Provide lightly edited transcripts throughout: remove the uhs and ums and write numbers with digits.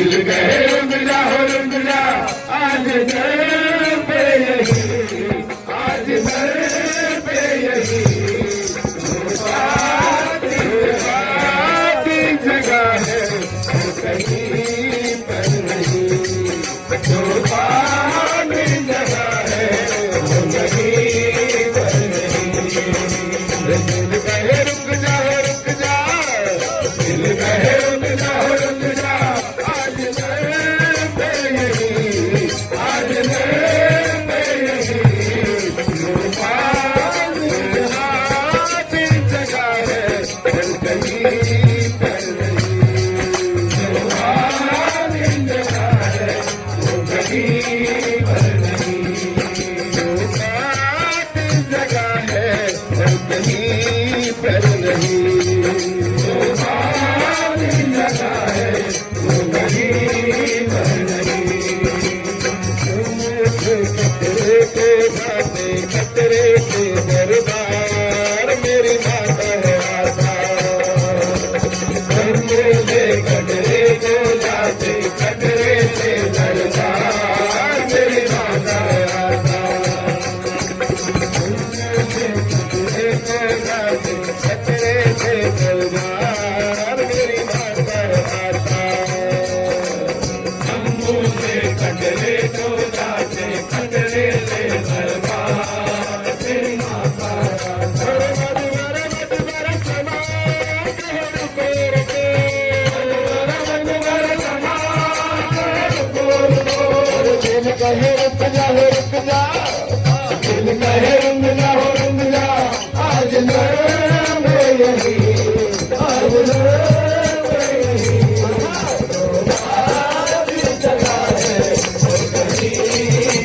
दिल कहे रुक जा हो रुक जा आज दर पे यही आज दर पे यही जगह है कहीं पर नहीं जो पानी जगह है वो कहीं पर नहीं दिल कहे रुक जा रुक जा दिल कहे रुक जा रुक जा आज दर पे यही आज दर पे यही जो पानी जगह है वो कहीं पर खतरे के दरबार मेरी माता है आशा मुझे खतरे को जाते खतरे से दरबार मेरी माता है आशा खतरे को जाते खतरे से दरबार मेरी माता है आशा मुझे खतरे को जाते खतरे से दरबार मेरी माता कहे रुक जा रुक जा दिल कहे रुक जा रुक जा आज दर पे यही आज दर पे यही जगह है कहीं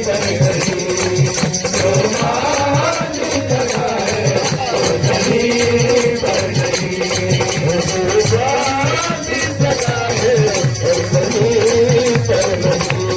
पर कहीं जो मानी जगह है कहीं पर नहीं जगह है कहीं पर नहीं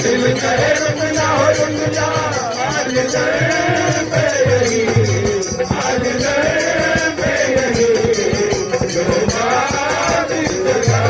दिल कहे रुक जा आज दिल पे यही, आज दिल पे यही, जो बात सजा